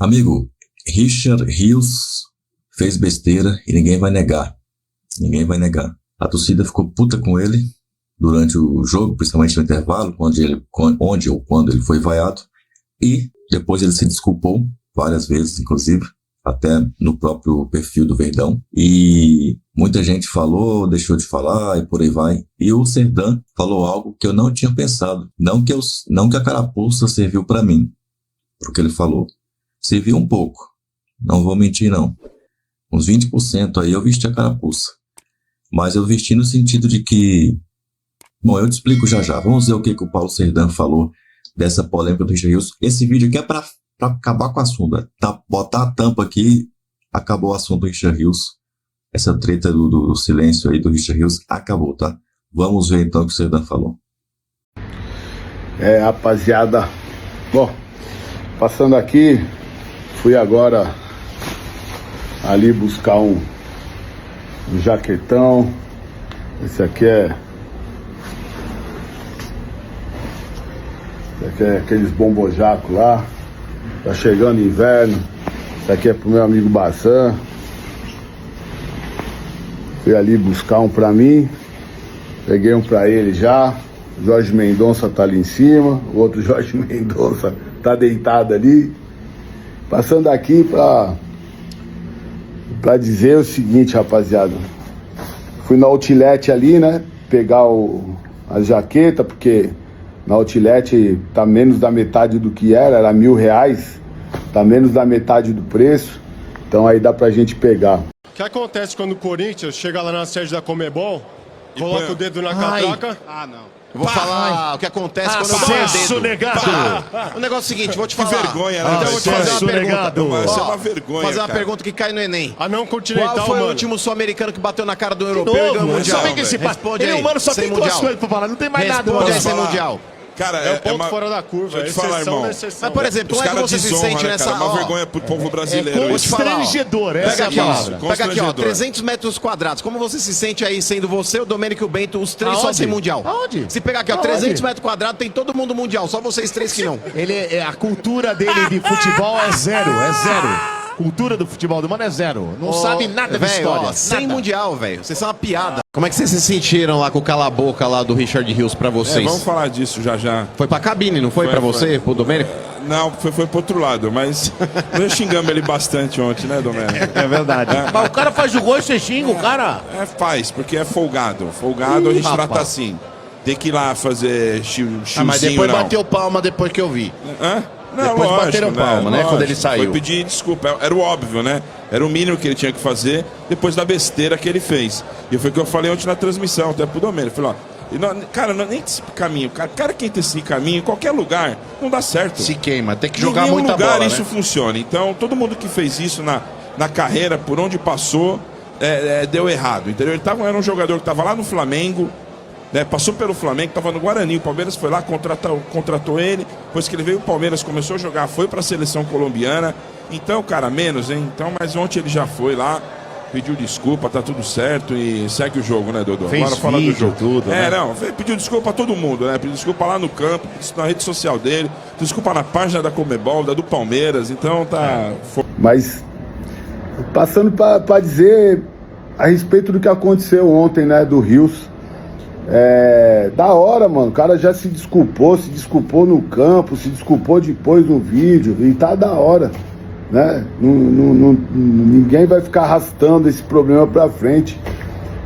Amigo, Richard Rios fez besteira e ninguém vai negar. Ninguém vai negar. A torcida ficou puta com ele durante o jogo, principalmente no intervalo, onde ou quando ele foi vaiado. E depois ele se desculpou várias vezes, inclusive, até no próprio perfil do Verdão. E muita gente falou, deixou de falar e por aí vai. E o Cerdan falou algo que eu não tinha pensado. Não que a carapuça serviu para mim, porque ele falou. Serviu um pouco. Não vou mentir, não. Uns 20% aí eu vesti a carapuça. Mas eu vesti no sentido de que... Bom, eu te explico já já. Vamos ver o que o Paulo Cerdan falou dessa polêmica do Richard Rios. Esse vídeo aqui é para acabar com o assunto. Botar a tampa aqui, acabou o assunto do Richard Rios. Essa treta do silêncio aí do Richard Rios acabou, tá? Vamos ver então o que o Cerdan falou. Rapaziada. Bom, passando aqui, fui agora ali buscar um jaquetão. Esse aqui é aqueles bombojacos lá. Tá chegando inverno. Esse aqui é pro meu amigo Bassan. Fui ali buscar um pra mim. Peguei um pra ele já. Jorge Mendonça tá ali em cima. O outro Jorge Mendonça tá deitado ali. Passando aqui pra dizer o seguinte, rapaziada. Fui na Outlet ali, né? Pegar a jaqueta, porque na Outlet tá menos da metade do que era R$1.000. Tá menos da metade do preço. Então aí dá pra gente pegar. O que acontece quando o Corinthians chega lá na sede da Comebol, coloca o dedo na catraca? Ah, não. Eu vou falar o que acontece quando eu Acesso boto o dedo. negado. O negócio é o seguinte, vou te falar. Que vergonha, né? Então eu vou te fazer uma pergunta. Negado. Isso é uma vergonha, fazer uma cara. pergunta que cai no Enem. Anão continental, Qual foi mano. o último sul-americano que bateu na cara do europeu e ganhou o mundial? Sabe que esse Responde ele, aí, mano, só sem tem duas mundial. coisas pra falar, não tem mais nada. Responde aí Posso sem falar? mundial. Cara, É o ponto uma... fora da curva. Deixa eu te falar, Exceção irmão. da exceção. Mas, por exemplo, Os como é que caras você se desonram, sente né, nessa... cara? Uma ó, vergonha pro povo brasileiro vou te isso. falar, ó. Constrangedor, essa Pega é a aqui, ó. palavra. Pega aqui, ó. Constrangedor. 300 metros quadrados. Como você se sente aí, sendo você, o Domênico e o Bento, os três só Aonde? sem mundial? Aonde? Se pegar aqui, ó, Aonde? 300 metros quadrados, tem todo mundo mundial. Só vocês três que não. A cultura dele de futebol é zero. Cultura do futebol do mano é zero. Não sabe nada de Véio, história. ó, sem nada. mundial, velho. Vocês são uma piada. Como é que vocês se sentiram lá com o cala-boca lá do Richard Rios pra vocês? Vamos falar disso já já. Foi pra cabine, não foi pra você, pro Domênico? Não, foi pro outro lado, mas nós xingamos ele bastante ontem, né, Domênico? É verdade. Mas o cara faz o gol e você xinga o cara. Faz, porque é folgado. Folgado a gente rapaz. trata assim. Tem que ir lá fazer chiozinho, Mas depois não. bateu palma depois que eu vi. Hã? Não, Depois lógico, bateram palma, né, quando ele saiu. Foi pedir desculpa, era o óbvio, né? Era o mínimo que ele tinha que fazer depois da besteira que ele fez. E foi o que eu falei ontem na transmissão, até pro Domênico. Falei, ó, cara, não, nem esse caminho. Cara que entra esse caminho, em qualquer lugar, não dá certo. Se queima, tem que jogar Em nenhum muita lugar bola, isso né? funciona. Então, todo mundo que fez isso na carreira, por onde passou, deu errado, entendeu? Era um jogador que estava lá no Flamengo, né, passou pelo Flamengo, estava no Guarani, o Palmeiras foi lá, contratou ele, depois que ele veio o Palmeiras, começou a jogar, foi para a seleção colombiana. Então, cara, menos, hein? Então, mas ontem ele já foi lá, pediu desculpa, tá tudo certo e segue o jogo, né, Dodô? Fez Agora fala do vídeo, jogo. tudo, né? Não, pediu desculpa a todo mundo, né? Pediu desculpa lá no campo, na rede social dele, pediu desculpa na página da Comebol, da do Palmeiras, então tá... Mas passando para dizer a respeito do que aconteceu ontem, né, do Rios. Da hora, mano. O cara já se desculpou no campo, se desculpou depois no vídeo. E tá da hora, né? Ninguém vai ficar arrastando esse problema pra frente.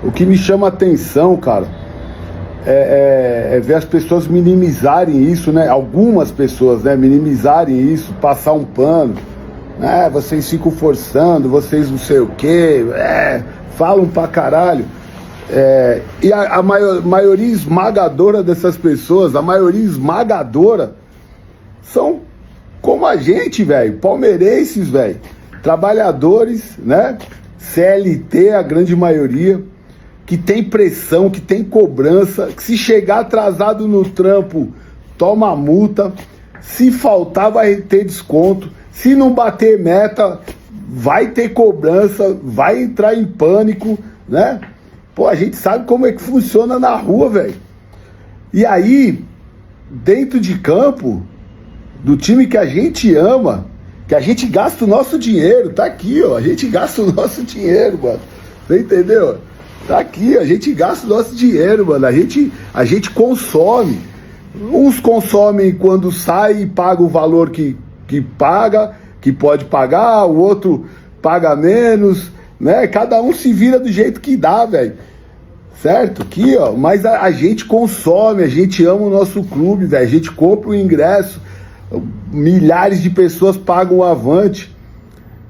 O que me chama a atenção, cara, é ver as pessoas minimizarem isso, né? Algumas pessoas, né, minimizarem isso, passar um pano. Vocês ficam forçando, vocês não sei o quê, falam pra caralho. E a maioria esmagadora dessas pessoas, a maioria esmagadora, são como a gente, velho, palmeirenses, velho, trabalhadores, né, CLT, a grande maioria, que tem pressão, que tem cobrança, que se chegar atrasado no trampo, toma multa, se faltar vai ter desconto, se não bater meta, vai ter cobrança, vai entrar em pânico, né? Pô, a gente sabe como é que funciona na rua, velho. E aí, dentro de campo, do time que a gente ama, Que a gente gasta o nosso dinheiro, tá aqui, ó. A gente gasta o nosso dinheiro, mano. Você entendeu? Tá aqui, a gente gasta o nosso dinheiro, mano. A gente consome. Uns consomem quando sai e paga o valor que paga, que pode pagar, o outro paga menos, né? Cada um se vira do jeito que dá, velho. Certo? Aqui, ó. Mas a gente consome, a gente ama o nosso clube, velho. A gente compra o ingresso. Milhares de pessoas pagam o Avante.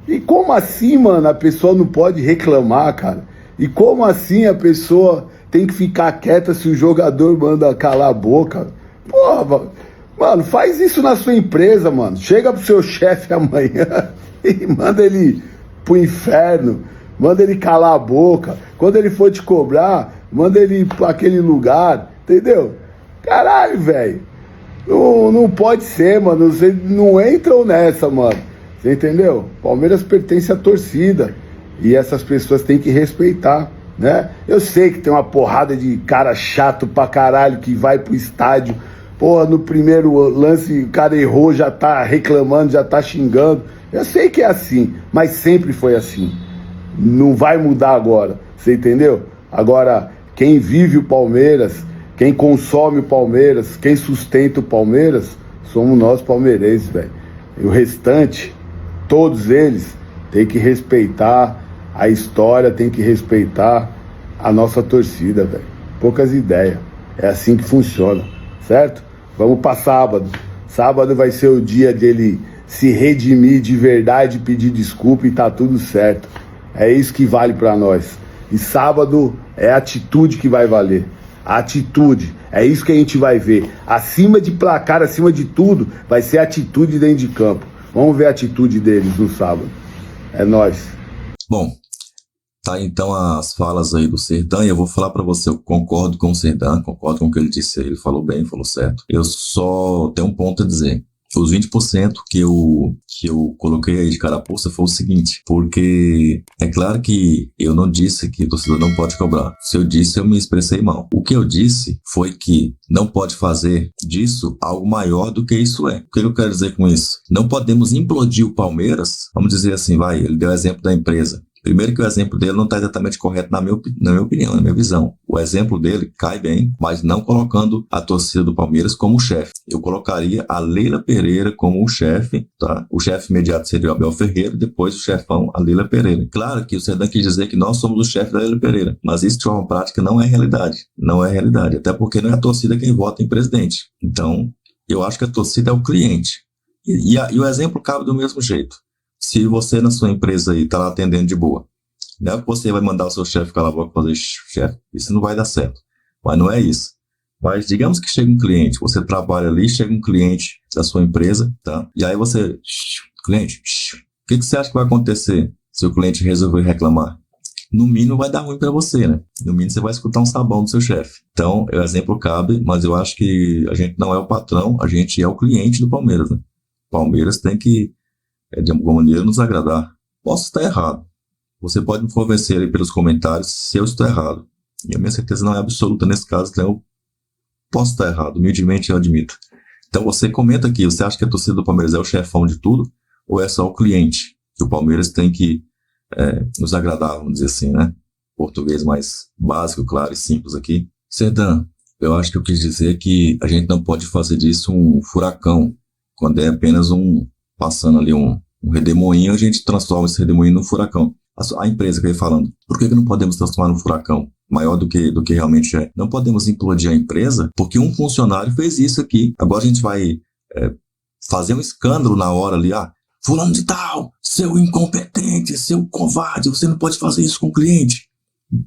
E como assim, mano, a pessoa não pode reclamar, cara? E como assim a pessoa tem que ficar quieta se o jogador manda calar a boca? Porra, mano, faz isso na sua empresa, mano. Chega pro seu chefe amanhã e manda ele pro inferno. Manda ele calar a boca. Quando ele for te cobrar, manda ele ir pra aquele lugar. Entendeu? Caralho, velho. Não pode ser, mano. Vocês não entram nessa, mano. Você entendeu? Palmeiras pertence à torcida. E essas pessoas têm que respeitar, né? Eu sei que tem uma porrada de cara chato pra caralho que vai pro estádio. Porra, no primeiro lance o cara errou, já tá reclamando, já tá xingando. Eu sei que é assim, mas sempre foi assim. Não vai mudar agora, você entendeu? Agora, quem vive o Palmeiras, quem consome o Palmeiras, quem sustenta o Palmeiras, somos nós palmeirenses, velho. E o restante, todos eles, tem que respeitar a história, tem que respeitar a nossa torcida, velho. Poucas ideias. É assim que funciona, certo? Vamos para sábado. Sábado vai ser o dia dele se redimir de verdade, pedir desculpa e tá tudo certo. É isso que vale para nós. E sábado é a atitude que vai valer. A atitude. É isso que a gente vai ver. Acima de placar, acima de tudo, vai ser a atitude dentro de campo. Vamos ver a atitude deles no sábado. É nóis. Bom, tá então as falas aí do Serdan, e eu vou falar pra você, eu concordo com o Serdan, concordo com o que ele disse, ele falou bem, falou certo. Eu só tenho um ponto a dizer. Os 20% que eu coloquei aí de carapuça foi o seguinte, porque é claro que eu não disse que o torcedor não pode cobrar. Se eu disse, eu me expressei mal. O que eu disse foi que não pode fazer disso algo maior do que isso é. O que eu quero dizer com isso? Não podemos implodir o Palmeiras, vamos dizer assim, ele deu o exemplo da empresa. Primeiro que o exemplo dele não está exatamente correto na minha opinião, na minha visão. O exemplo dele cai bem, mas não colocando a torcida do Palmeiras como chefe. Eu colocaria a Leila Pereira como o chefe, tá? O chefe imediato seria o Abel Ferreira, depois o chefão, a Leila Pereira. Claro que o Serdan quis dizer que nós somos o chefe da Leila Pereira, mas isso de forma prática não é realidade. Não é realidade, até porque não é a torcida quem vota em presidente. Então, eu acho que a torcida é o cliente. E o exemplo cabe do mesmo jeito. Se você na sua empresa aí tá lá atendendo de boa, não é que você vai mandar o seu chefe calar a boca e fazer chefe, isso não vai dar certo, mas não é isso. Mas digamos que chega um cliente, você trabalha ali, chega um cliente da sua empresa, tá? E aí você, cliente, o que você acha que vai acontecer se o cliente resolver reclamar? No mínimo vai dar ruim para você, né? No mínimo você vai escutar um sabão do seu chefe. Então, o exemplo cabe, mas eu acho que a gente não é o patrão, a gente é o cliente do Palmeiras, né? O Palmeiras tem que de alguma maneira nos agradar. Posso estar errado. Você pode me convencer aí pelos comentários se eu estou errado. E a minha certeza não é absoluta nesse caso, então eu posso estar errado. Humildemente eu admito. Então você comenta aqui, você acha que a torcida do Palmeiras é o chefão de tudo? Ou é só o cliente? Que o Palmeiras tem que nos agradar, vamos dizer assim, né? Português mais básico, claro e simples aqui. Serdan, eu acho que eu quis dizer que a gente não pode fazer disso um furacão, quando é apenas passando ali um redemoinho, a gente transforma esse redemoinho num furacão. A empresa que eu ia falando, por que não podemos transformar num furacão maior do que realmente é? Não podemos implodir a empresa porque um funcionário fez isso aqui. Agora a gente vai fazer um escândalo na hora ali, fulano de tal, seu incompetente, seu covarde, você não pode fazer isso com o cliente.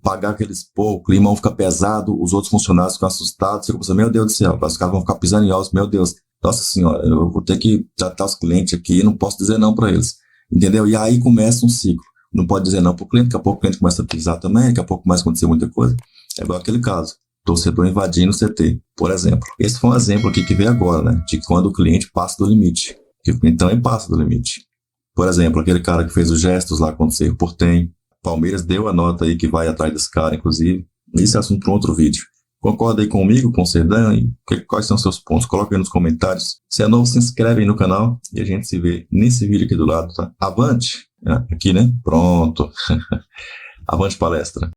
Pagar aqueles o climão fica pesado, os outros funcionários ficam assustados, você pensa, meu Deus do céu, os caras vão ficar pisando em ovos, meu Deus. Nossa senhora, eu vou ter que tratar os clientes aqui, não posso dizer não para eles, entendeu? E aí começa um ciclo, não pode dizer não para o cliente, daqui a pouco o cliente começa a pisar também, daqui a pouco começa a acontecer muita coisa. É igual aquele caso, torcedor invadindo o CT, por exemplo. Esse foi um exemplo aqui que veio agora, né, de quando o cliente passa do limite, que o cliente também passa do limite. Por exemplo, aquele cara que fez os gestos lá quando o Cerro Porteño, Palmeiras deu a nota aí que vai atrás desse cara, inclusive, esse é assunto para outro vídeo. Concorda aí comigo, com o Serdan? E quais são os seus pontos? Coloca aí nos comentários. Se é novo, se inscreve aí no canal e a gente se vê nesse vídeo aqui do lado, tá? Avante! Aqui, né? Pronto. Avante palestra.